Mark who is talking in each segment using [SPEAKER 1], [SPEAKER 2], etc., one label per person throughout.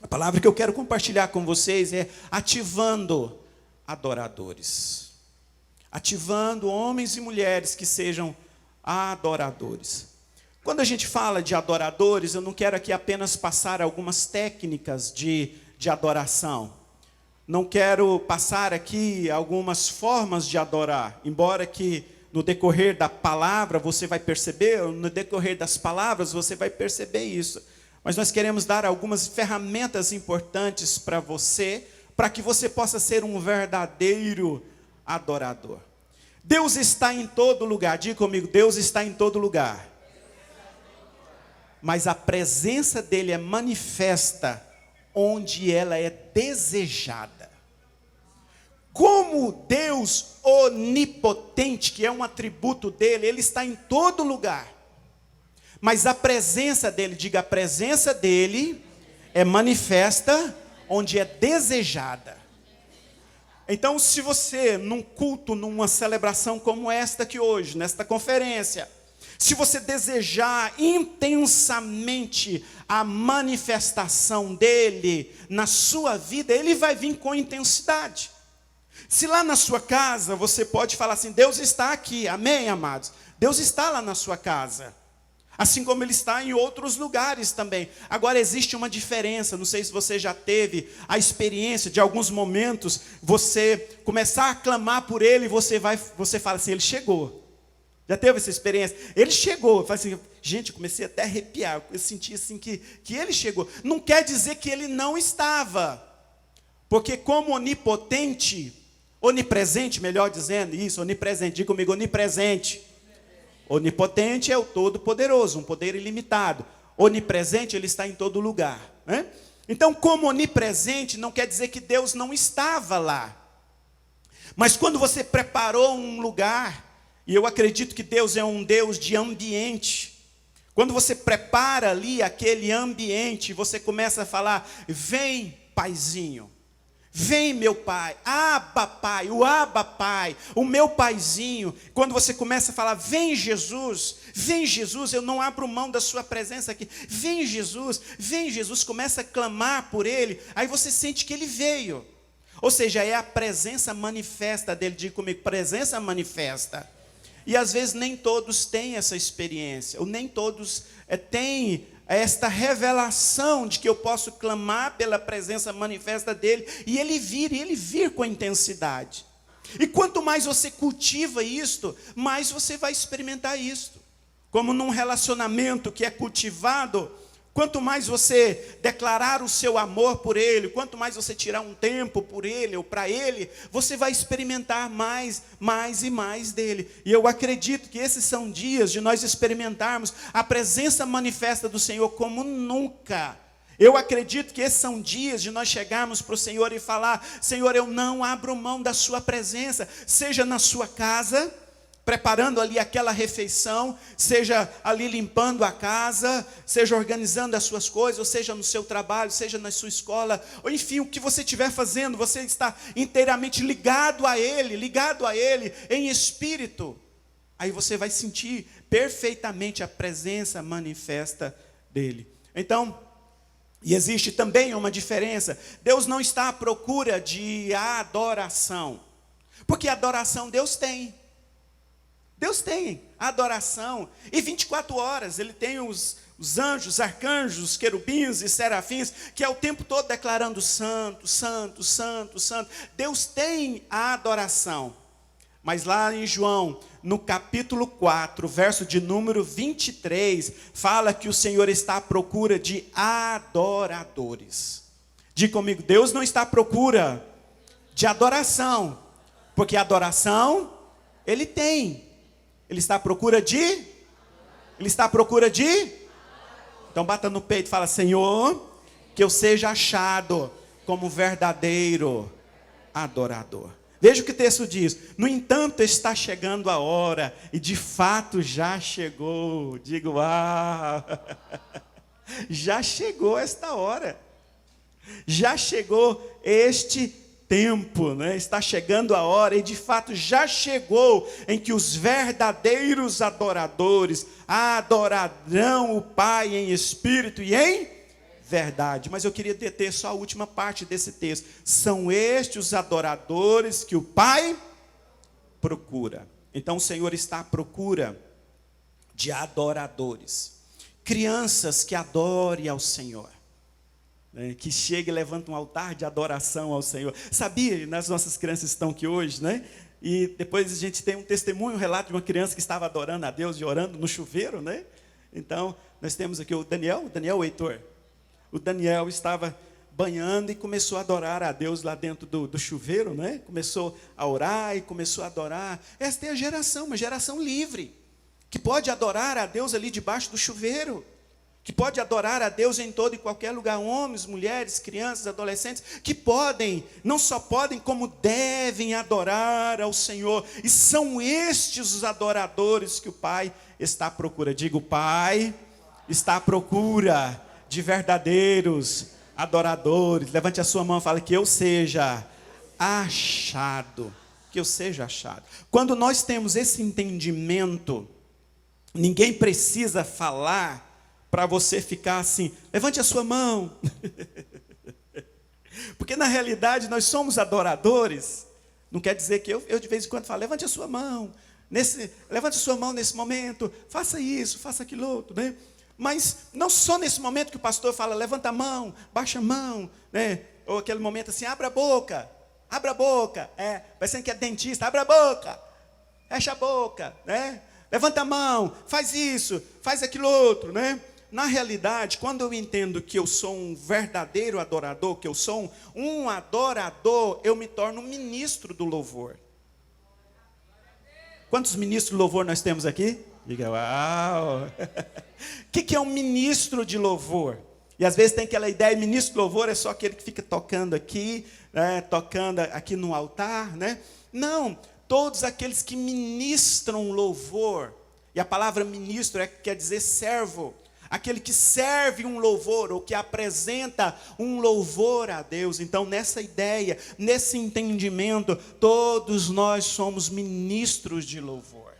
[SPEAKER 1] A palavra que eu quero compartilhar com vocês é ativando adoradores. Ativando homens e mulheres que sejam adoradores. Quando a gente fala de adoradores, eu não quero aqui apenas passar algumas técnicas de adoração. Não quero passar aqui algumas formas de adorar, embora que no decorrer da palavra você vai perceber, no decorrer das palavras você vai perceber isso. Mas nós queremos dar algumas ferramentas importantes para você, para que você possa ser um verdadeiro adorador. Deus está em todo lugar, diga comigo, Deus está em todo lugar. Mas a presença dele é manifesta onde ela é desejada. Como Deus onipotente, que é um atributo dele, ele está em todo lugar. Mas a presença dele, diga, a presença dele é manifesta onde é desejada. Então, se você, num culto, numa celebração como esta aqui hoje, nesta conferência, se você desejar intensamente a manifestação dele na sua vida, ele vai vir com intensidade. Se lá na sua casa você pode falar assim, Deus está aqui, amém, amados? Deus está lá na sua casa, assim como ele está em outros lugares também. Agora existe uma diferença, não sei se você já teve a experiência de alguns momentos, você começar a clamar por ele, você fala assim, ele chegou. Já teve essa experiência? Ele chegou, eu falei assim, gente, eu comecei até a arrepiar, eu senti assim que ele chegou. Não quer dizer que ele não estava, porque como onipotente, onipresente, melhor dizendo, isso, onipresente, diga comigo, onipresente. Onipotente é o todo-poderoso, um poder ilimitado. Onipresente, ele está em todo lugar, né? Então, como onipresente, não quer dizer que Deus não estava lá. Mas quando você preparou um lugar, e eu acredito que Deus é um Deus de ambiente. Quando você prepara ali aquele ambiente, você começa a falar, vem, paizinho. Vem, meu pai, Abba, pai, o Abba, pai, o meu paizinho. Quando você começa a falar, vem Jesus, eu não abro mão da sua presença aqui. Vem, Jesus, começa a clamar por ele, aí você sente que ele veio. Ou seja, é a presença manifesta dele, diga comigo, presença manifesta. E às vezes nem todos têm essa experiência, ou nem todos têm esta revelação de que eu posso clamar pela presença manifesta dele, e ele vir com intensidade. E quanto mais você cultiva isto, mais você vai experimentar isto. Como num relacionamento que é cultivado, quanto mais você declarar o seu amor por ele, quanto mais você tirar um tempo por ele ou para ele, você vai experimentar mais e mais dele. E eu acredito que esses são dias de nós experimentarmos a presença manifesta do Senhor como nunca. Eu acredito que esses são dias de nós chegarmos para o Senhor e falar, Senhor, eu não abro mão da sua presença, seja na sua casa, preparando ali aquela refeição, seja ali limpando a casa, seja organizando as suas coisas, ou seja no seu trabalho, seja na sua escola, ou enfim, o que você estiver fazendo, você está inteiramente ligado a Ele em espírito. Aí você vai sentir perfeitamente a presença manifesta dEle. Então, e existe também uma diferença, Deus não está à procura de adoração, porque adoração Deus tem. Deus tem adoração, e 24 horas ele tem os anjos, arcanjos, querubins e serafins, que é o tempo todo declarando santo, santo, santo, santo. Deus tem a adoração, mas lá em João, no capítulo 4, verso de número 23, fala que o Senhor está à procura de adoradores. Diga comigo, Deus não está à procura de adoração, porque adoração Ele tem. Ele está à procura de? Então bata no peito e fala, Senhor, que eu seja achado como verdadeiro adorador. Veja o que o texto diz. No entanto, está chegando a hora, e de fato já chegou. Digo, já chegou esta hora. Já chegou este tempo, né? Está chegando a hora, e de fato já chegou, em que os verdadeiros adoradores adorarão o Pai em espírito e em verdade. Mas eu queria deter só a última parte desse texto. São estes os adoradores que o Pai procura. Então o Senhor está à procura de adoradores. Crianças que adorem ao Senhor. Que chega e levanta um altar de adoração ao Senhor. Sabia, nas nossas crianças estão aqui hoje, né? E depois a gente tem um testemunho, um relato de uma criança que estava adorando a Deus e orando no chuveiro, né? Então, nós temos aqui o Daniel ou Heitor? O Daniel estava banhando e começou a adorar a Deus lá dentro do chuveiro, né? Começou a orar e começou a adorar. Esta é a geração, uma geração livre, que pode adorar a Deus ali debaixo do chuveiro, que pode adorar a Deus em todo e qualquer lugar, homens, mulheres, crianças, adolescentes, que podem, não só podem, como devem adorar ao Senhor, e são estes os adoradores que o Pai está à procura. Diga, o Pai está à procura de verdadeiros adoradores. Levante a sua mão e fale, que eu seja achado, que eu seja achado. Quando nós temos esse entendimento, ninguém precisa falar para você ficar assim, levante a sua mão. Porque na realidade nós somos adoradores. Não quer dizer que eu de vez em quando falo, levante a sua mão. Levante a sua mão nesse momento, faça isso, faça aquilo outro, né? Mas não só nesse momento que o pastor fala, levanta a mão, baixa a mão, né? Ou aquele momento assim, abra a boca, parecendo que é dentista, abra a boca, fecha a boca, né? Levanta a mão, faz isso, faz aquilo outro, né? Na realidade, quando eu entendo que eu sou um verdadeiro adorador, que eu sou um adorador, eu me torno um ministro do louvor. Quantos ministros de louvor nós temos aqui? Diga, uau! O que é um ministro de louvor? E às vezes tem aquela ideia, ministro de louvor é só aquele que fica tocando aqui, né, tocando aqui no altar, né? Não, todos aqueles que ministram louvor. E a palavra ministro quer dizer servo. Aquele que serve um louvor, ou que apresenta um louvor a Deus. Então, nessa ideia, nesse entendimento, todos nós somos ministros de louvor.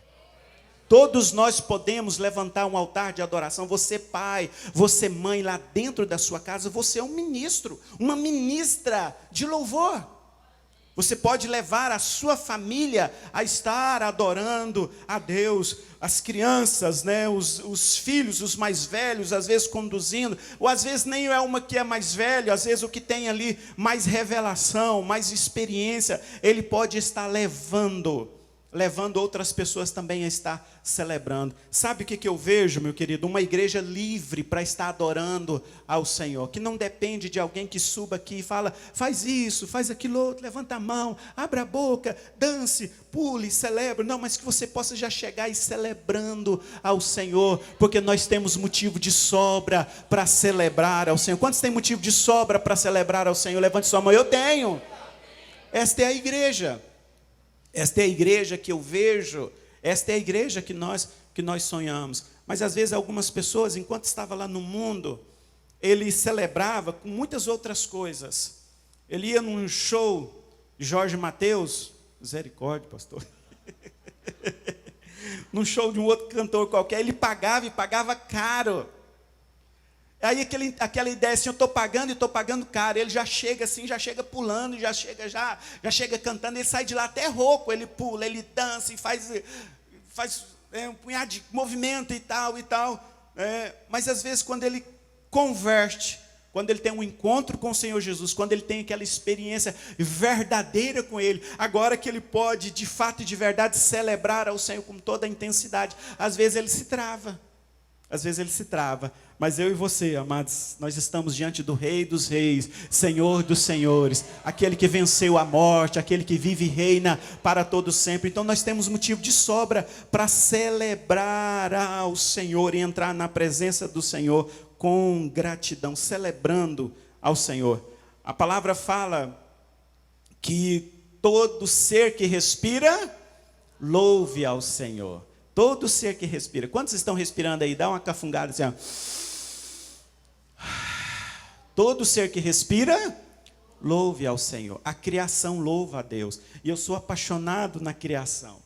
[SPEAKER 1] Todos nós podemos levantar um altar de adoração. Você pai, você mãe, lá dentro da sua casa, você é um ministro, uma ministra de louvor. Você pode levar a sua família a estar adorando a Deus, as crianças, né, os filhos, os mais velhos, às vezes conduzindo, ou às vezes nem é uma que é mais velho, às vezes o que tem ali mais revelação, mais experiência, ele pode estar levando outras pessoas também a estar celebrando. Sabe o que eu vejo, meu querido? Uma igreja livre para estar adorando ao Senhor, que não depende de alguém que suba aqui e fala, faz isso, faz aquilo outro, levanta a mão, abra a boca, dance, pule, celebre. Não, mas que você possa já chegar e celebrando ao Senhor, porque nós temos motivo de sobra para celebrar ao Senhor. Quantos têm motivo de sobra para celebrar ao Senhor? Levante sua mão. Eu tenho. Esta é a igreja. Esta é a igreja que eu vejo, esta é a igreja que nós sonhamos. Mas às vezes algumas pessoas, enquanto estava lá no mundo, ele celebrava com muitas outras coisas. Ele ia num show de Jorge Mateus, misericórdia, pastor. Num show de um outro cantor qualquer, ele pagava e pagava caro. Aí aquela ideia assim, eu estou pagando e estou pagando caro. Ele já chega assim, já chega pulando, já chega cantando, ele sai de lá até rouco, ele pula, ele dança e faz um punhado de movimento e tal. Mas às vezes quando ele converte, quando ele tem um encontro com o Senhor Jesus, quando ele tem aquela experiência verdadeira com Ele, agora que ele pode de fato e de verdade celebrar ao Senhor com toda a intensidade, às vezes ele se trava. Mas eu e você, amados, nós estamos diante do Rei dos Reis, Senhor dos Senhores, aquele que venceu a morte, aquele que vive e reina para todo sempre. Então nós temos motivo de sobra para celebrar ao Senhor e entrar na presença do Senhor com gratidão, celebrando ao Senhor. A palavra fala que todo ser que respira, louve ao Senhor. Todo ser que respira. Quantos estão respirando aí? Dá uma cafungada assim, ó. Todo ser que respira, louve ao Senhor. A criação louva a Deus. E eu sou apaixonado na criação.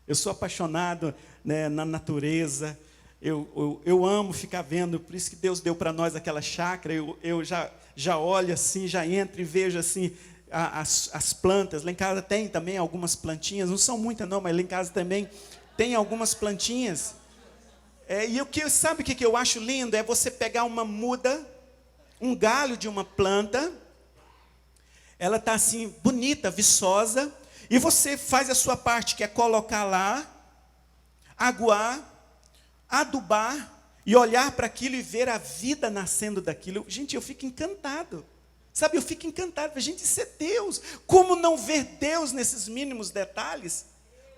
[SPEAKER 1] Eu sou apaixonado, né, na natureza. Eu amo ficar vendo, por isso que Deus deu para nós aquela chácara. Eu já olho assim, já entro e vejo assim as plantas. Lá em casa tem também algumas plantinhas, não são muitas não, mas lá em casa também tem algumas plantinhas. Sabe o que eu acho lindo? É você pegar uma muda, um galho de uma planta, ela está assim, bonita, viçosa, e você faz a sua parte, que é colocar lá, aguar, adubar, e olhar para aquilo e ver a vida nascendo daquilo. Gente, eu fico encantado. Sabe, eu fico encantado. Gente, isso é Deus. Como não ver Deus nesses mínimos detalhes?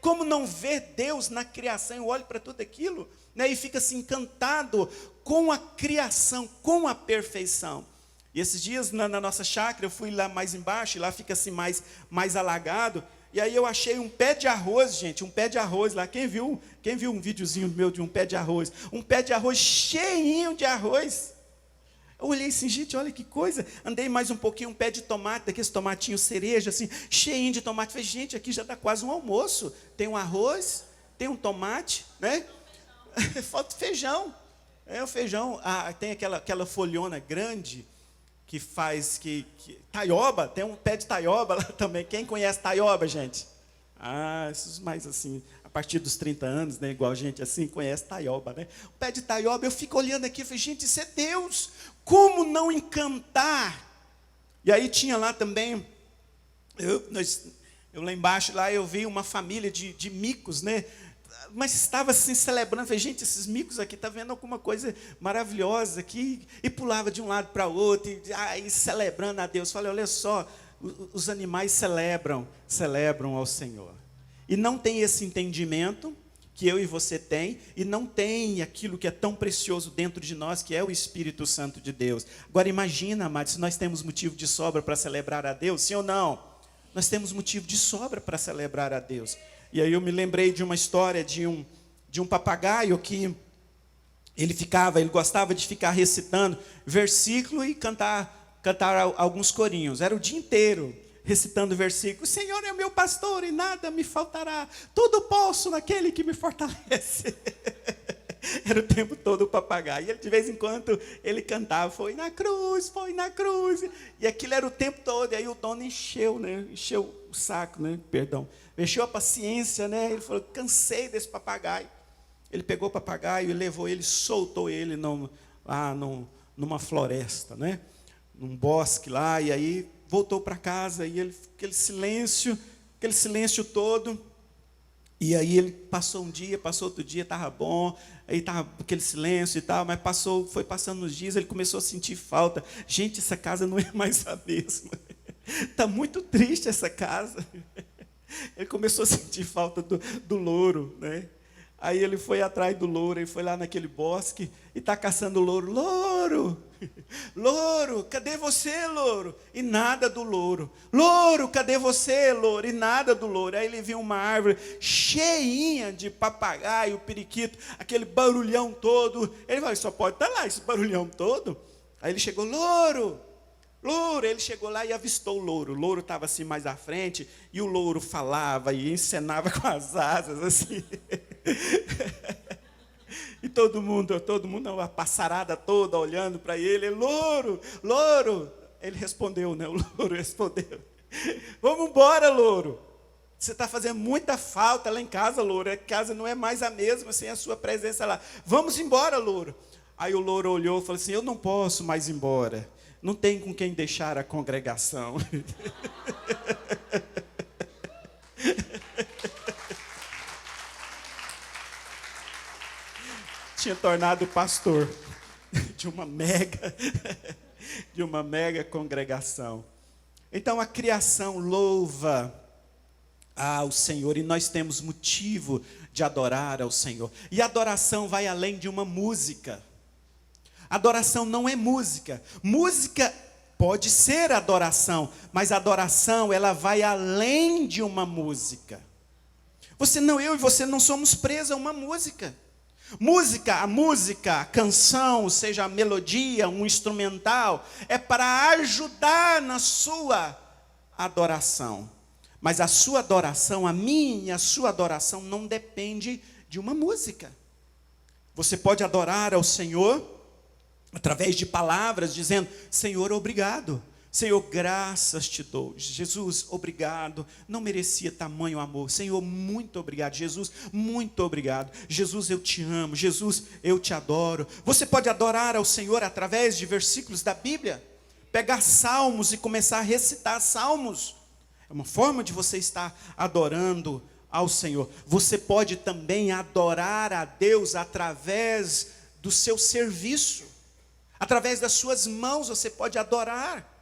[SPEAKER 1] Como não ver Deus na criação? Eu olho para tudo aquilo, né, e fico assim encantado com a criação, com a perfeição. E esses dias na nossa chácara, eu fui lá mais embaixo, e lá fica assim mais alagado. E aí eu achei um pé de arroz, gente, um pé de arroz lá. Quem viu um videozinho meu de um pé de arroz? Um pé de arroz cheinho de arroz. Eu olhei assim, gente, olha que coisa. Andei mais um pouquinho, um pé de tomate, daqueles tomatinhos cereja, assim, cheinho de tomate. Falei, gente, aqui já dá quase um almoço. Tem um arroz, tem um tomate, né? Falta feijão. O feijão, tem aquela folhona grande, que faz, taioba, tem um pé de taioba lá também. Quem conhece taioba, gente? Esses mais assim, a partir dos 30 anos, né, igual a gente assim, conhece taioba, né? O pé de taioba, eu fico olhando aqui e falei, gente, isso é Deus, como não encantar? E aí tinha lá também, eu lá embaixo, lá eu vi uma família de micos, né? Mas estava assim celebrando, falei, gente, esses micos aqui, está vendo alguma coisa maravilhosa aqui? E pulava de um lado para o outro, e celebrando a Deus. Falei, olha só, os animais celebram ao Senhor. E não tem esse entendimento que eu e você tem, e não tem aquilo que é tão precioso dentro de nós, que é o Espírito Santo de Deus. Agora imagina, amados, se nós temos motivo de sobra para celebrar a Deus, sim ou não? Nós temos motivo de sobra para celebrar a Deus. E aí eu me lembrei de uma história de um papagaio que ele gostava de ficar recitando versículo e cantar alguns corinhos. Era o dia inteiro recitando versículo. O Senhor é meu pastor e nada me faltará. Tudo posso naquele que me fortalece. Era o tempo todo o papagaio. E ele, de vez em quando ele cantava, foi na cruz. E aquilo era o tempo todo. E aí o dono encheu o saco, né? Encheu a paciência, né? Ele falou, cansei desse papagaio. Ele pegou o papagaio e levou ele, soltou ele numa floresta, né? Num bosque lá, e aí voltou para casa, e aquele silêncio todo. E aí ele passou um dia, passou outro dia, estava bom, aí estava aquele silêncio e tal, mas foi passando os dias, ele começou a sentir falta. Gente, essa casa não é mais a mesma. Está muito triste essa casa. Ele começou a sentir falta do louro, né? Aí ele foi atrás do louro, ele foi lá naquele bosque e está caçando o louro. Louro! Louro, cadê você, louro? E nada do louro. Louro, cadê você, louro? E nada do louro. Aí ele viu uma árvore cheinha de papagaio, periquito, aquele barulhão todo. Ele falou, só pode estar lá esse barulhão todo. Aí ele chegou, louro! Louro, ele chegou lá e avistou o louro. O louro estava assim mais à frente, e o louro falava e encenava com as asas, assim. E todo mundo, a passarada toda olhando para ele, louro, louro. Ele respondeu, né? O louro respondeu, vamos embora, louro. Você está fazendo muita falta lá em casa, louro. A casa não é mais a mesma sem a sua presença lá. Vamos embora, louro. Aí o louro olhou e falou assim, eu não posso mais ir embora. Não tem com quem deixar a congregação. Tinha tornado pastor de uma mega congregação. Então a criação louva ao Senhor, e nós temos motivo de adorar ao Senhor. E a adoração vai além de uma música. Adoração não é música. Música pode ser adoração, mas a adoração, ela vai além de uma música. Eu e você não somos presos a uma música. A música, a canção, seja a melodia, um instrumental, é para ajudar na sua adoração. Mas a sua adoração, a minha e a sua adoração não depende de uma música. Você pode adorar ao Senhor através de palavras, dizendo: Senhor, obrigado. Senhor, graças te dou. Jesus, obrigado. Não merecia tamanho amor. Senhor, muito obrigado. Jesus, muito obrigado. Jesus, eu te amo. Jesus, eu te adoro. Você pode adorar ao Senhor através de versículos da Bíblia. Pegar salmos e começar a recitar salmos. É uma forma de você estar adorando ao Senhor. Você pode também adorar a Deus através do seu serviço. Através das suas mãos você pode adorar.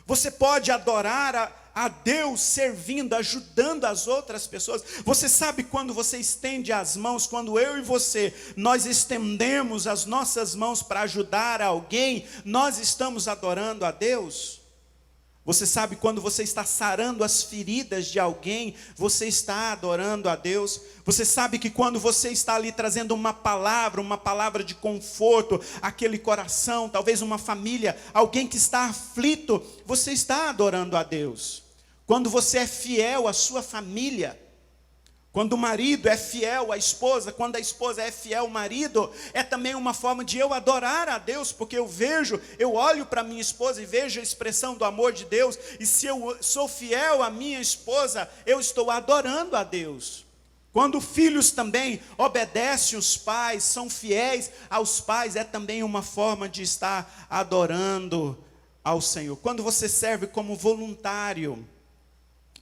[SPEAKER 1] Você pode adorar a Deus servindo, ajudando as outras pessoas. Você sabe quando você estende as mãos, quando eu e você, nós estendemos as nossas mãos para ajudar alguém, nós estamos adorando a Deus. Você sabe quando você está sarando as feridas de alguém, você está adorando a Deus. Você sabe que quando você está ali trazendo uma palavra de conforto, aquele coração, talvez uma família, alguém que está aflito, você está adorando a Deus. Quando você é fiel à sua família, quando o marido é fiel à esposa, quando a esposa é fiel ao marido, é também uma forma de eu adorar a Deus, porque eu olho para minha esposa e vejo a expressão do amor de Deus, e se eu sou fiel à minha esposa, eu estou adorando a Deus. Quando filhos também obedecem os pais, são fiéis aos pais, é também uma forma de estar adorando ao Senhor. Quando você serve como voluntário,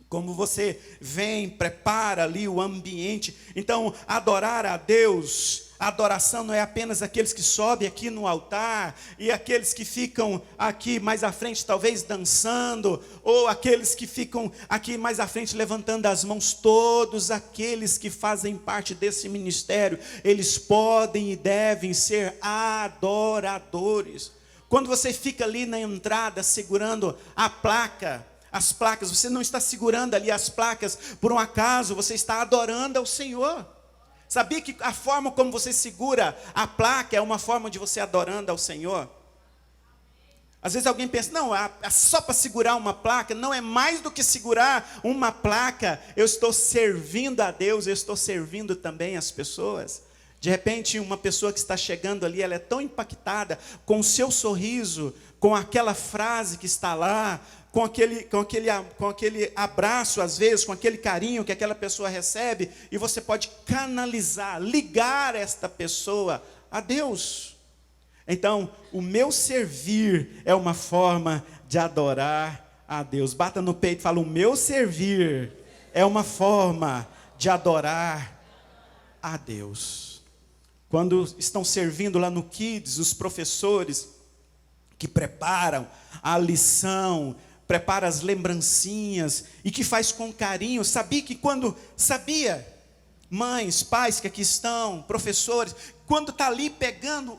[SPEAKER 1] como você vem, prepara ali o ambiente. Então, adorar a Deus, a adoração não é apenas aqueles que sobem aqui no altar, e aqueles que ficam aqui mais à frente, talvez dançando, ou aqueles que ficam aqui mais à frente levantando as mãos. Todos aqueles que fazem parte desse ministério, eles podem e devem ser adoradores. Quando você fica ali na entrada segurando as placas, você não está segurando ali as placas por um acaso, você está adorando ao Senhor. Sabia que a forma como você segura a placa é uma forma de você adorando ao Senhor? Às vezes alguém pensa, não, só para segurar uma placa, não, é mais do que segurar uma placa, eu estou servindo a Deus, eu estou servindo também as pessoas. De repente, uma pessoa que está chegando ali, ela é tão impactada com o seu sorriso, com aquela frase que está lá, com aquele abraço, às vezes, com aquele carinho que aquela pessoa recebe, e você pode canalizar, ligar esta pessoa a Deus. Então, o meu servir é uma forma de adorar a Deus. Bata no peito e fala: o meu servir é uma forma de adorar a Deus. Quando estão servindo lá no Kids, os professores que preparam a lição, prepara as lembrancinhas e que faz com carinho. Sabia, mães, pais que aqui estão, professores, quando está ali pegando,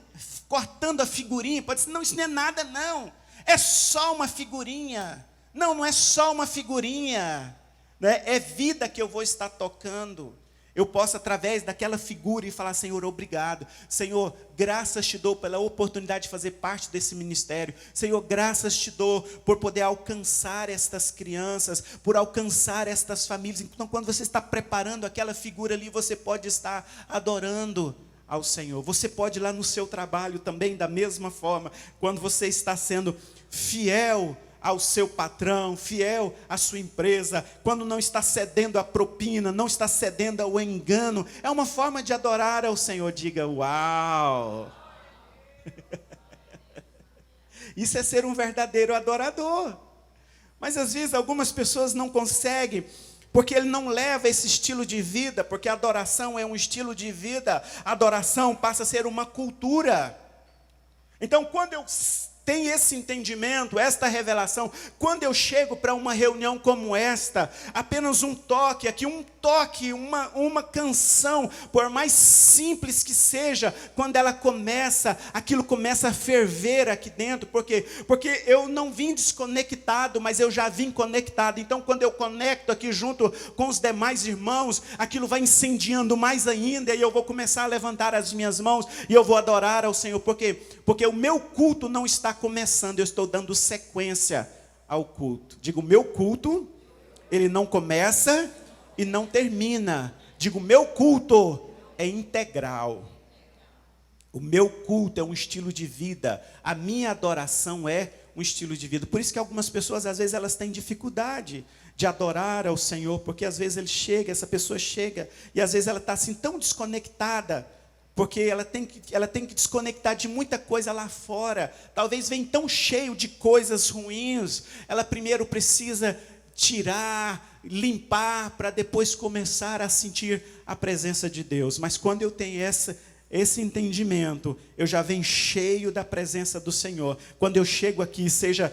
[SPEAKER 1] cortando a figurinha, pode dizer: não, isso não é nada não, é só uma figurinha. Não é só uma figurinha, né? É vida que eu vou estar tocando. Eu posso, através daquela figura, e falar: Senhor, obrigado. Senhor, graças te dou pela oportunidade de fazer parte desse ministério. Senhor, graças te dou por poder alcançar estas crianças, por alcançar estas famílias. Então, quando você está preparando aquela figura ali, você pode estar adorando ao Senhor. Você pode ir lá no seu trabalho também, da mesma forma, quando você está sendo fiel ao seu patrão, fiel à sua empresa, quando não está cedendo à propina, não está cedendo ao engano, é uma forma de adorar ao Senhor. Diga: uau! Isso é ser um verdadeiro adorador. Mas às vezes algumas pessoas não conseguem, porque ele não leva esse estilo de vida, porque a adoração é um estilo de vida, a adoração passa a ser uma cultura. Então, quando eu tem esse entendimento, esta revelação, quando eu chego para uma reunião como esta, apenas um toque, uma canção, por mais simples que seja, quando ela começa, aquilo começa a ferver aqui dentro. Por quê? Porque eu não vim desconectado, mas eu já vim conectado. Então, quando eu conecto aqui junto com os demais irmãos, aquilo vai incendiando mais ainda, e eu vou começar a levantar as minhas mãos, e eu vou adorar ao Senhor. Por quê? Porque o meu culto não está começando, eu estou dando sequência ao culto. Digo: meu culto, ele não começa e não termina. Digo: meu culto é integral. O meu culto é um estilo de vida. A minha adoração é um estilo de vida. Por isso que algumas pessoas, às vezes, elas têm dificuldade de adorar ao Senhor, porque às vezes essa pessoa chega, e às vezes ela está assim tão desconectada, porque ela tem que desconectar de muita coisa lá fora. Talvez venha tão cheio de coisas ruins, ela primeiro precisa tirar, limpar, para depois começar a sentir a presença de Deus. Mas quando eu tenho esse entendimento, eu já venho cheio da presença do Senhor. Quando eu chego aqui, seja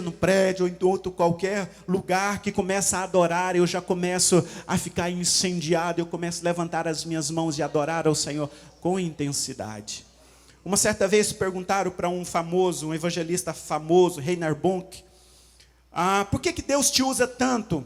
[SPEAKER 1] no prédio ou em outro qualquer lugar que começa a adorar, eu já começo a ficar incendiado, eu começo a levantar as minhas mãos e adorar ao Senhor com intensidade. Uma certa vez perguntaram para um evangelista famoso, Reinhard Bonk, por que Deus te usa tanto?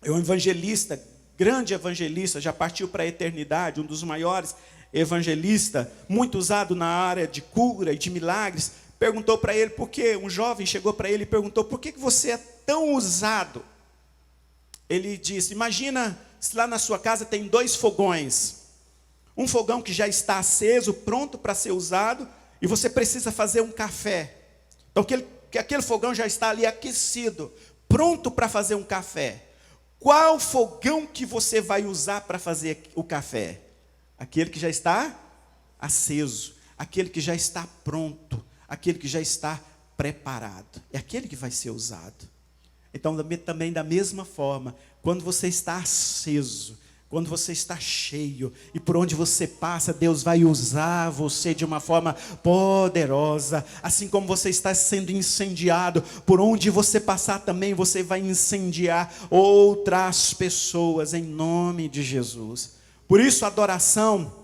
[SPEAKER 1] É um evangelista, grande evangelista, já partiu para a eternidade, um dos maiores evangelistas, muito usado na área de cura e de milagres. Perguntou para ele por quê. Um jovem chegou para ele e perguntou: por que você é tão usado? Ele disse: imagina se lá na sua casa tem 2 fogões. Um fogão que já está aceso, pronto para ser usado, e você precisa fazer um café. Então aquele fogão já está ali aquecido, pronto para fazer um café. Qual fogão que você vai usar para fazer o café? Aquele que já está aceso, aquele que já está pronto, aquele que já está preparado. É aquele que vai ser usado. Então, também da mesma forma, quando você está aceso, quando você está cheio, e por onde você passa, Deus vai usar você de uma forma poderosa. Assim como você está sendo incendiado, por onde você passar também, você vai incendiar outras pessoas, em nome de Jesus. Por isso a adoração,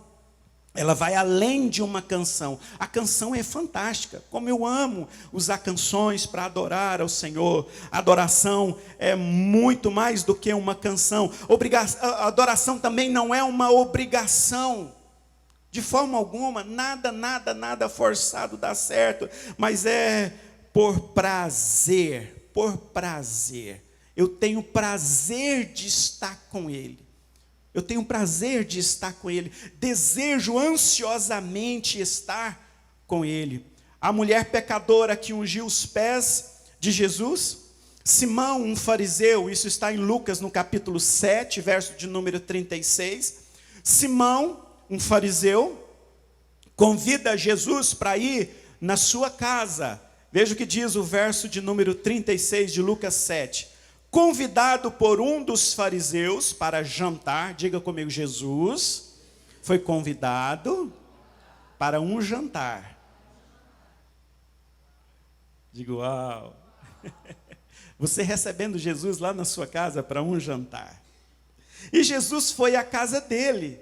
[SPEAKER 1] ela vai além de uma canção. A canção é fantástica, como eu amo usar canções para adorar ao Senhor. A adoração é muito mais do que uma canção. A adoração também não é uma obrigação, de forma alguma. Nada forçado dá certo, mas é por prazer, eu tenho prazer de estar com Ele. Eu tenho prazer de estar com Ele, desejo ansiosamente estar com Ele. A mulher pecadora que ungiu os pés de Jesus, Simão, um fariseu, isso está em Lucas no capítulo 7, verso de número 36. Simão, um fariseu, convida Jesus para ir na sua casa. Veja o que diz o verso de número 36 de Lucas 7. Convidado por um dos fariseus para jantar, diga comigo, Jesus foi convidado para um jantar. Digo, uau! Você recebendo Jesus lá na sua casa para um jantar. E Jesus foi à casa dele.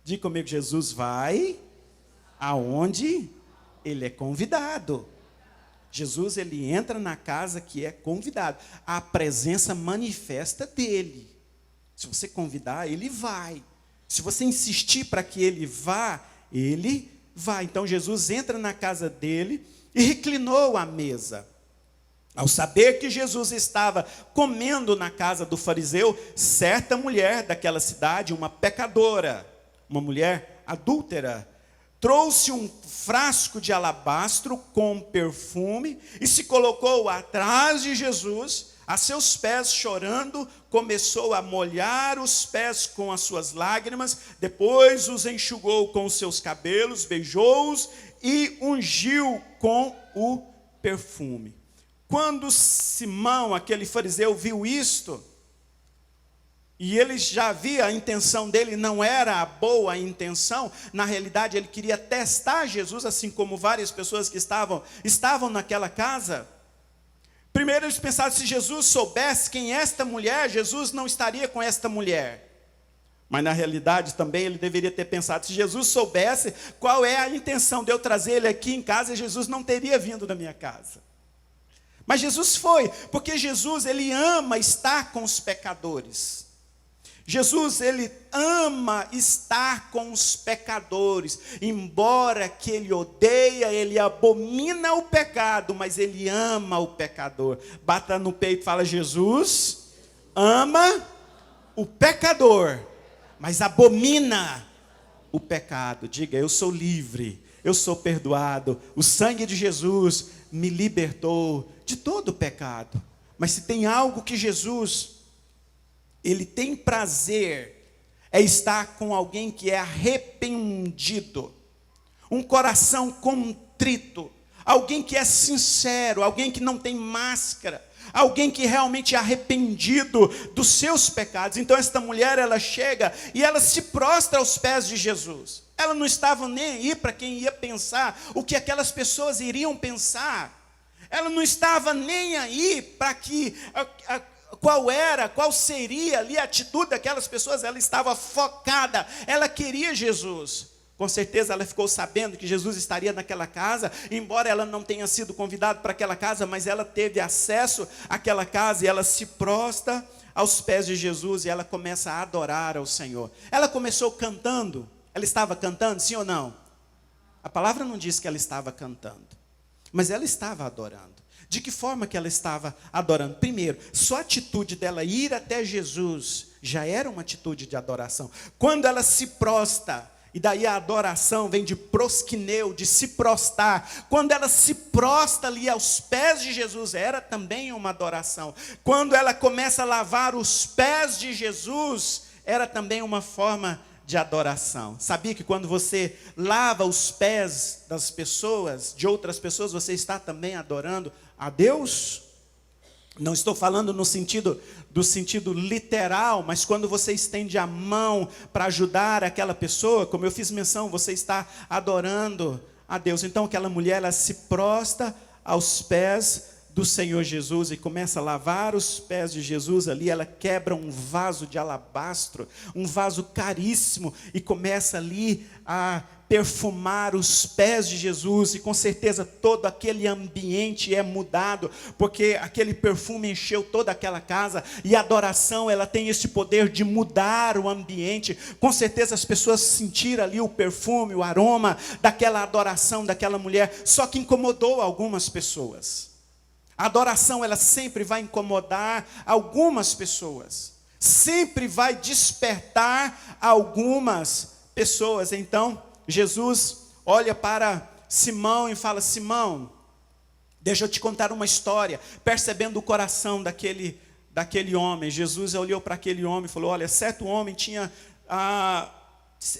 [SPEAKER 1] Diga comigo, Jesus vai aonde ele é convidado. Jesus, ele entra na casa que é convidado. A presença manifesta dele. Se você convidar, ele vai. Se você insistir para que ele vá, ele vai. Então Jesus entra na casa dele e reclinou à mesa. Ao saber que Jesus estava comendo na casa do fariseu, certa mulher daquela cidade, uma pecadora, uma mulher adúltera, trouxe um frasco de alabastro com perfume e se colocou atrás de Jesus, a seus pés, chorando, começou a molhar os pés com as suas lágrimas, depois os enxugou com os seus cabelos, beijou-os e ungiu com o perfume. Quando Simão, aquele fariseu, viu isto, e ele já via a intenção dele, não era a boa intenção, na realidade ele queria testar Jesus, assim como várias pessoas que estavam naquela casa. Primeiro eles pensaram, se Jesus soubesse quem é esta mulher, Jesus não estaria com esta mulher. Mas na realidade também ele deveria ter pensado, se Jesus soubesse qual é a intenção de eu trazer ele aqui em casa, Jesus não teria vindo da minha casa. Mas Jesus foi, porque Jesus, ele ama estar com os pecadores. Jesus, ele ama estar com os pecadores, embora que ele odeia, ele abomina o pecado, mas ele ama o pecador. Bata no peito e fala, Jesus ama o pecador, mas abomina o pecado. Diga, eu sou livre, eu sou perdoado. O sangue de Jesus me libertou de todo o pecado. Mas se tem algo que Jesus, ele tem prazer, é estar com alguém que é arrependido, um coração contrito, alguém que é sincero, alguém que não tem máscara, alguém que realmente é arrependido dos seus pecados. Então esta mulher, ela chega e ela se prostra aos pés de Jesus. Ela não estava nem aí para quem ia pensar, o que aquelas pessoas iriam pensar. Ela não estava nem aí para que qual seria ali a atitude daquelas pessoas. Ela estava focada, ela queria Jesus. Com certeza ela ficou sabendo que Jesus estaria naquela casa, embora ela não tenha sido convidada para aquela casa, mas ela teve acesso àquela casa e ela se prostra aos pés de Jesus e ela começa a adorar ao Senhor. Ela começou cantando. Ela estava cantando, sim ou não? A palavra não diz que ela estava cantando, mas ela estava adorando. De que forma que ela estava adorando? Primeiro, só a atitude dela ir até Jesus já era uma atitude de adoração. Quando ela se prostra, e daí a adoração vem de prosquineu, de se prostrar. Quando ela se prostra ali aos pés de Jesus, era também uma adoração. Quando ela começa a lavar os pés de Jesus, era também uma forma de adoração. Sabia que quando você lava os pés das pessoas, de outras pessoas, você está também adorando a Deus? Não estou falando no sentido literal, mas quando você estende a mão para ajudar aquela pessoa, como eu fiz menção, você está adorando a Deus. Então aquela mulher, ela se prostra aos pés do Senhor Jesus e começa a lavar os pés de Jesus ali. Ela quebra um vaso de alabastro, um vaso caríssimo, e começa ali a perfumar os pés de Jesus, e com certeza todo aquele ambiente é mudado, porque aquele perfume encheu toda aquela casa, e a adoração, ela tem esse poder de mudar o ambiente. Com certeza as pessoas sentiram ali o perfume, o aroma daquela adoração daquela mulher, só que incomodou algumas pessoas. A adoração, ela sempre vai incomodar algumas pessoas, sempre vai despertar algumas pessoas. Então Jesus olha para Simão e fala: Simão, deixa eu te contar uma história. Percebendo o coração daquele homem, Jesus olhou para aquele homem e falou: olha, certo homem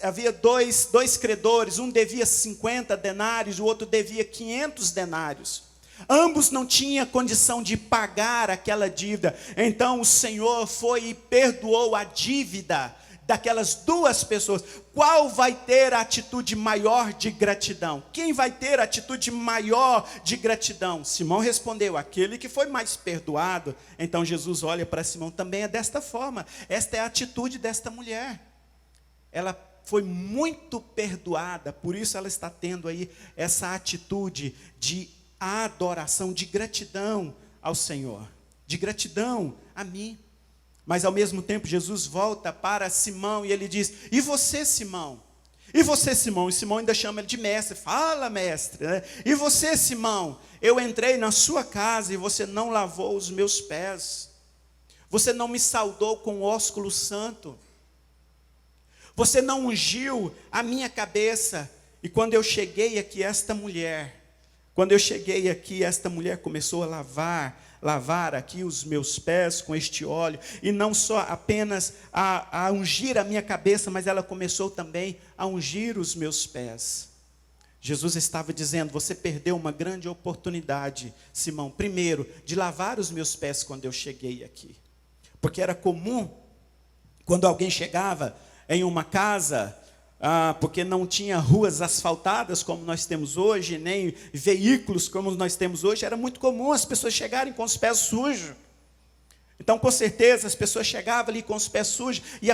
[SPEAKER 1] havia dois credores, um devia 50 denários, o outro devia 500 denários. Ambos não tinham condição de pagar aquela dívida. Então o Senhor foi e perdoou a dívida daquelas duas pessoas. Qual vai ter a atitude maior de gratidão? Quem vai ter a atitude maior de gratidão? Simão respondeu: aquele que foi mais perdoado. Então Jesus olha para Simão, também é desta forma. Esta é a atitude desta mulher. Ela foi muito perdoada, por isso ela está tendo aí essa atitude de adoração, de gratidão ao Senhor, de gratidão a mim. Mas ao mesmo tempo Jesus volta para Simão e ele diz: e você, Simão? E você, Simão? E Simão ainda chama ele de mestre. Fala, mestre, né? E você, Simão? Eu entrei na sua casa e você não lavou os meus pés. Você não me saudou com o ósculo santo. Você não ungiu a minha cabeça. E quando eu cheguei aqui, esta mulher começou a lavar aqui os meus pés com este óleo, e não só apenas a ungir a minha cabeça, mas ela começou também a ungir os meus pés. Jesus estava dizendo: você perdeu uma grande oportunidade, Simão, primeiro, de lavar os meus pés quando eu cheguei aqui, porque era comum, quando alguém chegava em uma casa, porque não tinha ruas asfaltadas como nós temos hoje, nem veículos como nós temos hoje, era muito comum as pessoas chegarem com os pés sujos. Então, com certeza, as pessoas chegavam ali com os pés sujos, e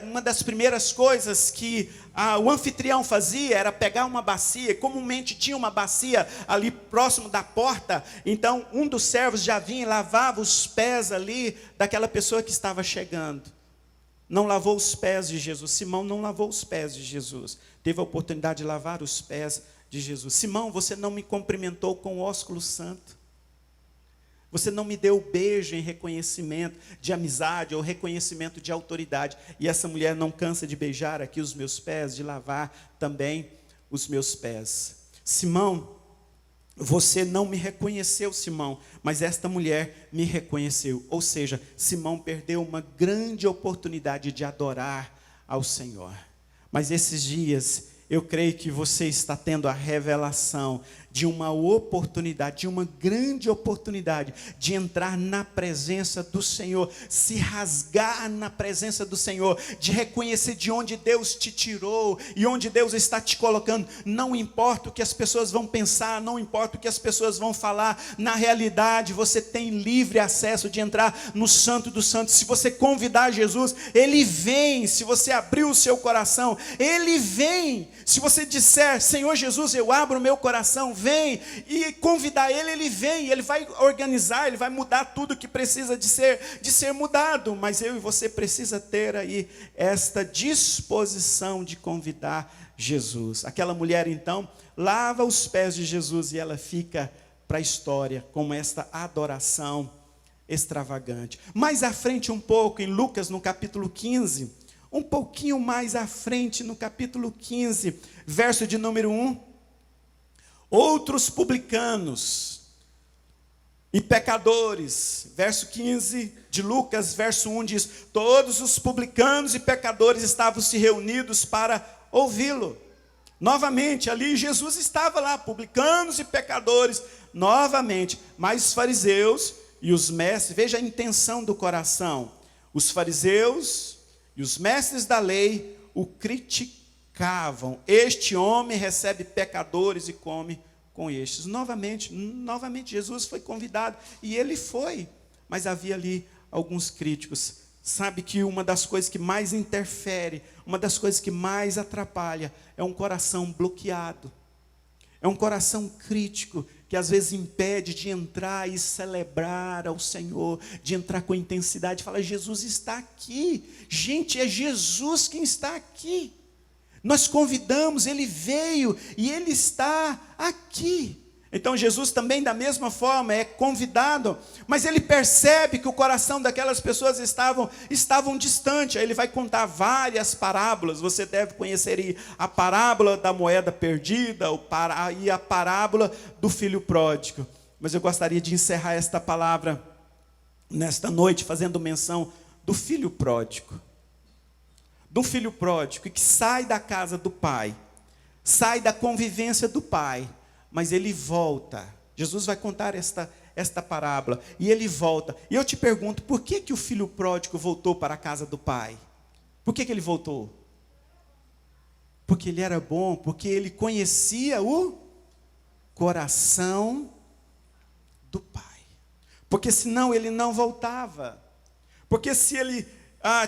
[SPEAKER 1] uma das primeiras coisas que o anfitrião fazia era pegar uma bacia. Comumente tinha uma bacia ali próximo da porta, então um dos servos já vinha e lavava os pés ali daquela pessoa que estava chegando. Não lavou os pés de Jesus. Simão não lavou os pés de Jesus. Teve a oportunidade de lavar os pés de Jesus. Simão, você não me cumprimentou com o ósculo santo. Você não me deu o beijo em reconhecimento de amizade ou reconhecimento de autoridade. E essa mulher não cansa de beijar aqui os meus pés, de lavar também os meus pés. Simão, você não me reconheceu, Simão, mas esta mulher me reconheceu. Ou seja, Simão perdeu uma grande oportunidade de adorar ao Senhor. Mas esses dias, eu creio que você está tendo a revelação de uma oportunidade, de uma grande oportunidade de entrar na presença do Senhor, se rasgar na presença do Senhor, de reconhecer de onde Deus te tirou e onde Deus está te colocando. Não importa o que as pessoas vão pensar, não importa o que as pessoas vão falar, na realidade você tem livre acesso de entrar no Santo dos Santos. Se você convidar Jesus, Ele vem. Se você abrir o seu coração, Ele vem. Se você disser, Senhor Jesus, eu abro o meu coração, vem, e convidar Ele, Ele vem, Ele vai organizar, Ele vai mudar tudo que precisa de ser mudado, mas eu e você precisa ter aí esta disposição de convidar Jesus. Aquela mulher então, lava os pés de Jesus e ela fica para a história, como esta adoração extravagante. Mais à frente um pouco, em Lucas, no capítulo 15, um pouquinho mais à frente, no capítulo 15, verso de número 1, outros publicanos e pecadores, verso 15 de Lucas, verso 1 diz, todos os publicanos e pecadores estavam se reunidos para ouvi-lo. Novamente, ali Jesus estava lá, publicanos e pecadores, novamente, mas os fariseus e os mestres, veja a intenção do coração, os fariseus e os mestres da lei o criticavam. Este homem recebe pecadores e come com estes. Novamente Jesus foi convidado e ele foi, mas havia ali alguns críticos. Sabe que uma das coisas que mais interfere, uma das coisas que mais atrapalha é um coração bloqueado. É um coração crítico que às vezes impede de entrar e celebrar ao Senhor, de entrar com intensidade, falar, Jesus está aqui. Gente, é Jesus quem está aqui. Nós convidamos, Ele veio e Ele está aqui. Então Jesus também da mesma forma é convidado, mas ele percebe que o coração daquelas pessoas estavam distante. Aí ele vai contar várias parábolas. Você deve conhecer aí a parábola da moeda perdida e a parábola do filho pródigo. Mas eu gostaria de encerrar esta palavra nesta noite fazendo menção do filho pródigo. Do filho pródigo que sai da casa do pai, sai da convivência do pai, mas ele volta. Jesus vai contar esta parábola, e ele volta. E eu te pergunto, por que o filho pródigo voltou para a casa do pai? Por que ele voltou? Porque ele era bom, porque ele conhecia o coração do pai. Porque senão ele não voltava. Porque se ele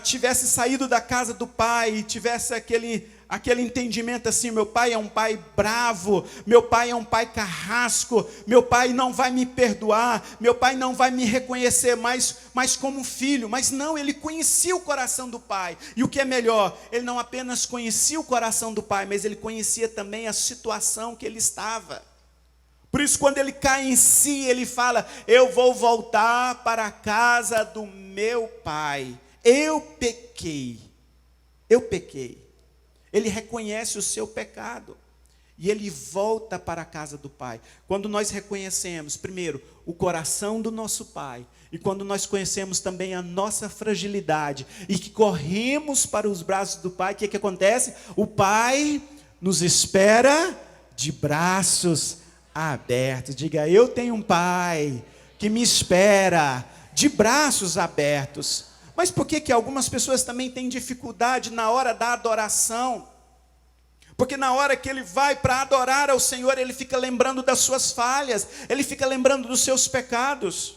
[SPEAKER 1] tivesse saído da casa do pai e tivesse aquele entendimento assim, meu pai é um pai bravo, meu pai é um pai carrasco, meu pai não vai me perdoar, meu pai não vai me reconhecer mais como filho. Mas não, ele conhecia o coração do pai. E o que é melhor, ele não apenas conhecia o coração do pai, mas ele conhecia também a situação que ele estava. Por isso, quando ele cai em si, ele fala, eu vou voltar para a casa do meu pai. Eu pequei. Ele reconhece o seu pecado e ele volta para a casa do pai. Quando nós reconhecemos, primeiro, o coração do nosso pai, e quando nós conhecemos também a nossa fragilidade, e que corremos para os braços do pai, o que acontece? O pai nos espera de braços abertos. Diga, eu tenho um pai que me espera de braços abertos. Mas por que algumas pessoas também têm dificuldade na hora da adoração? Porque na hora que ele vai para adorar ao Senhor, ele fica lembrando das suas falhas, ele fica lembrando dos seus pecados.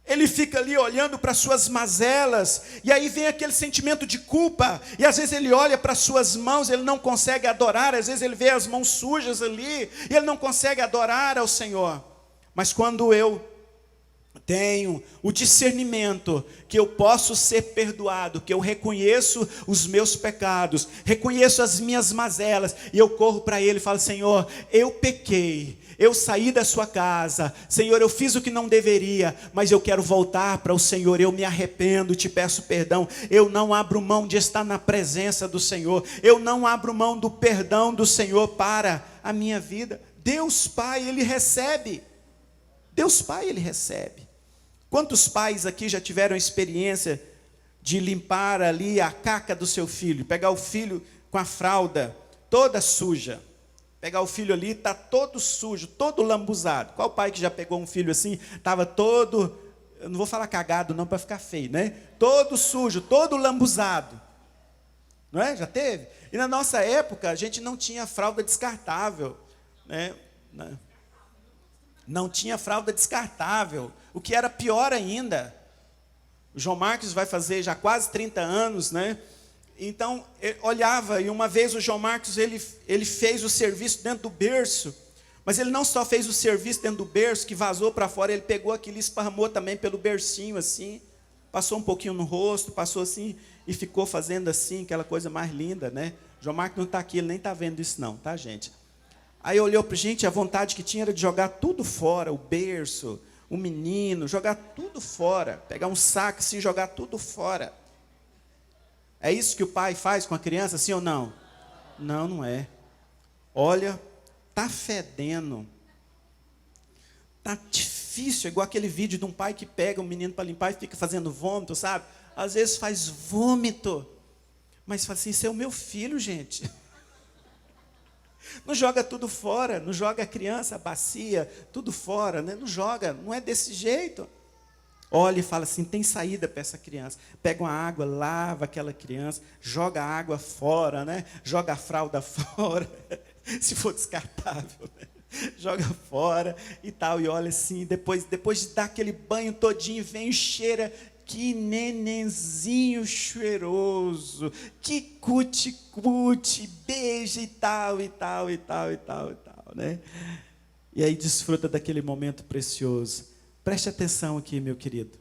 [SPEAKER 1] Ele fica ali olhando para as suas mazelas, e aí vem aquele sentimento de culpa, e às vezes ele olha para as suas mãos, ele não consegue adorar, às vezes ele vê as mãos sujas ali, e ele não consegue adorar ao Senhor. Mas quando eu Tenho o discernimento que eu posso ser perdoado, que eu reconheço os meus pecados, reconheço as minhas mazelas, e eu corro para Ele e falo: Senhor, eu pequei, eu saí da sua casa, Senhor, eu fiz o que não deveria, mas eu quero voltar para o Senhor, eu me arrependo, te peço perdão, eu não abro mão de estar na presença do Senhor, eu não abro mão do perdão do Senhor para a minha vida. Deus Pai, Ele recebe. Deus Pai, Ele recebe. Quantos pais aqui já tiveram experiência de limpar ali a caca do seu filho, pegar o filho com a fralda toda suja, pegar o filho ali, está todo sujo, todo lambuzado? Qual pai que já pegou um filho assim, estava todo, eu não vou falar cagado não para ficar feio, né? Todo sujo, todo lambuzado, não é? Já teve? E na nossa época a gente não tinha fralda descartável, né? Não tinha fralda descartável, o que era pior ainda. O João Marcos vai fazer já quase 30 anos, né? Então, olhava, e uma vez o João Marcos, ele fez o serviço dentro do berço, mas ele não só fez o serviço dentro do berço, que vazou para fora, ele pegou aquilo e esparramou também pelo bercinho, assim, passou um pouquinho no rosto, passou assim, e ficou fazendo assim, aquela coisa mais linda, né? O João Marcos não está aqui, ele nem está vendo isso não, tá, gente? Aí olhou para gente, a vontade que tinha era de jogar tudo fora, o berço, o menino, jogar tudo fora, pegar um saco e jogar tudo fora. É isso que o pai faz com a criança, sim ou não? Não, não é. Olha, tá fedendo, tá difícil, é igual aquele vídeo de um pai que pega um menino para limpar e fica fazendo vômito, sabe? Às vezes faz vômito, mas fala assim: isso é o meu filho, gente. Não joga tudo fora, não joga a criança, a bacia, tudo fora, né? Não joga, não é desse jeito. Olha e fala assim: tem saída para essa criança. Pega uma água, lava aquela criança, joga a água fora, né? Joga a fralda fora, se for descartável, né? Joga fora e tal. E olha assim, depois de dar aquele banho todinho, vem e cheira. Que nenenzinho cheiroso, que cuti-cuti, beija e tal, e tal, e tal, e tal, e tal, né? E aí desfruta daquele momento precioso. Preste atenção aqui, meu querido.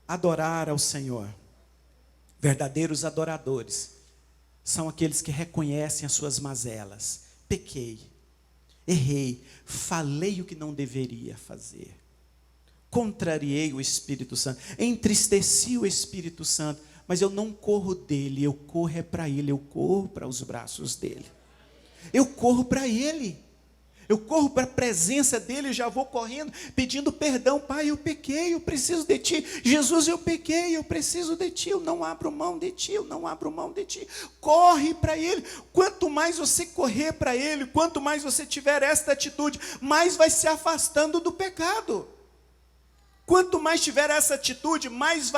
[SPEAKER 1] Adorar ao Senhor, verdadeiros adoradores, são aqueles que reconhecem as suas mazelas. Pequei, errei, falei o que não deveria fazer. Contrariei o Espírito Santo, entristeci o Espírito Santo, mas eu não corro dele, eu corro para ele, eu corro para os braços dele, eu corro para ele, eu corro para a presença dele, já vou correndo, pedindo perdão. Pai, eu pequei, eu preciso de ti. Jesus, eu pequei, eu preciso de ti, eu não abro mão de ti, eu não abro mão de ti. Corre para ele. Quanto mais você correr para ele, quanto mais você tiver esta atitude, mais vai se afastando do pecado. Quanto mais tiver essa atitude, mais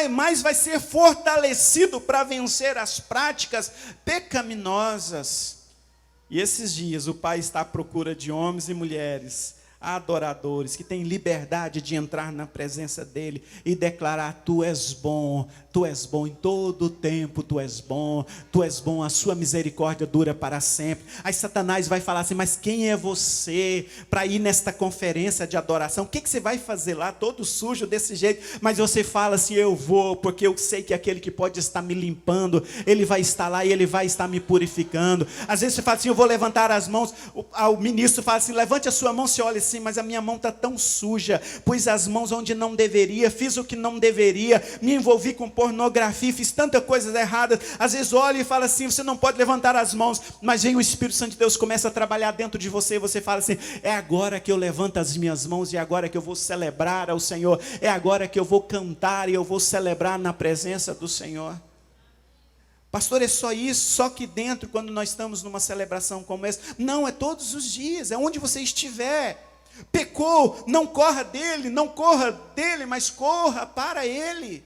[SPEAKER 1] mais vai ser fortalecido para vencer as práticas pecaminosas. E esses dias o Pai está à procura de homens e mulheres adoradores, que têm liberdade de entrar na presença dele e declarar: tu és bom em todo o tempo, tu és bom, a sua misericórdia dura para sempre. Aí Satanás vai falar assim: mas quem é você para ir nesta conferência de adoração? O que você vai fazer lá, todo sujo desse jeito? Mas você fala assim: eu vou, porque eu sei que aquele que pode estar me limpando, ele vai estar lá e ele vai estar me purificando. Às vezes você fala assim: eu vou levantar as mãos, o ministro fala assim: levante a sua mão, você olha assim: mas a minha mão está tão suja, pus as mãos onde não deveria, fiz o que não deveria, me envolvi com pornografia, fiz tanta coisa errada. Às vezes olha e fala assim: você não pode levantar as mãos, mas vem o Espírito Santo de Deus, começa a trabalhar dentro de você, e você fala assim: é agora que eu levanto as minhas mãos, e é agora que eu vou celebrar ao Senhor, é agora que eu vou cantar e eu vou celebrar na presença do Senhor. Pastor, é só isso, só que dentro, quando nós estamos numa celebração como essa? Não, é todos os dias, é onde você estiver. Pecou, não corra dele, mas corra para ele.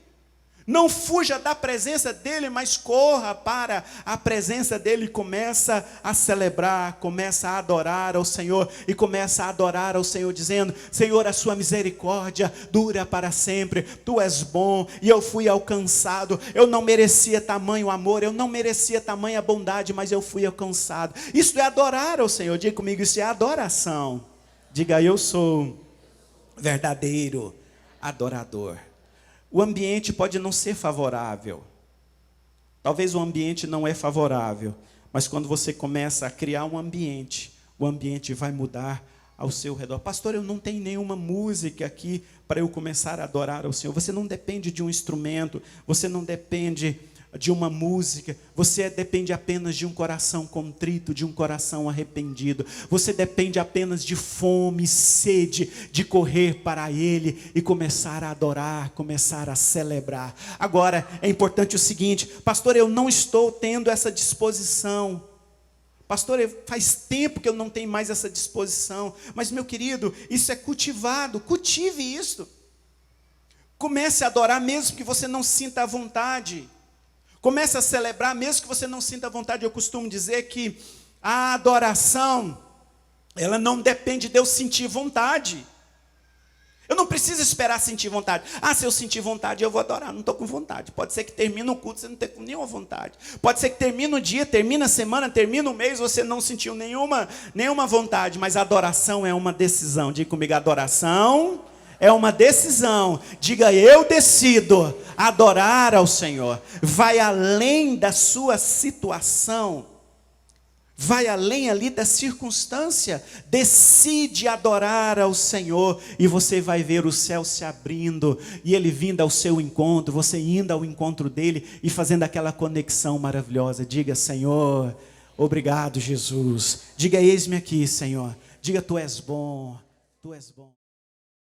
[SPEAKER 1] Não fuja da presença dele, mas corra para a presença dele e começa a celebrar, começa a adorar ao Senhor, e começa a adorar ao Senhor dizendo: Senhor, a sua misericórdia dura para sempre, tu és bom e eu fui alcançado, eu não merecia tamanho amor, eu não merecia tamanha bondade, mas eu fui alcançado. Isso é adorar ao Senhor. Diga comigo, isso é adoração. Diga: eu sou verdadeiro adorador. O ambiente pode não ser favorável. Talvez o ambiente não é favorável, mas quando você começa a criar um ambiente, o ambiente vai mudar ao seu redor. Pastor, eu não tenho nenhuma música aqui para eu começar a adorar ao Senhor. Você não depende de um instrumento, você não depende de uma música, você depende apenas de um coração contrito, de um coração arrependido. Você depende apenas de fome, sede, de correr para Ele e começar a adorar, começar a celebrar. Agora, é importante o seguinte, pastor, eu não estou tendo essa disposição. Pastor, faz tempo que eu não tenho mais essa disposição. Mas, meu querido, isso é cultivado, cultive isso. Comece a adorar mesmo que você não sinta a vontade. Comece a celebrar, mesmo que você não sinta vontade. Eu costumo dizer que a adoração, ela não depende de eu sentir vontade. Eu não preciso esperar sentir vontade. Se eu sentir vontade, eu vou adorar. Não estou com vontade. Pode ser que termine o culto, você não tenha nenhuma vontade. Pode ser que termine o dia, termine a semana, termine o mês, você não sentiu nenhuma vontade. Mas a adoração é uma decisão. Diga comigo, adoração é uma decisão. Diga, eu decido adorar ao Senhor. Vai além da sua situação. Vai além ali da circunstância. Decide adorar ao Senhor. E você vai ver o céu se abrindo. E Ele vindo ao seu encontro. Você indo ao encontro dEle. E fazendo aquela conexão maravilhosa. Diga, Senhor, obrigado, Jesus. Diga, eis-me aqui, Senhor. Diga, Tu és bom. Tu és bom.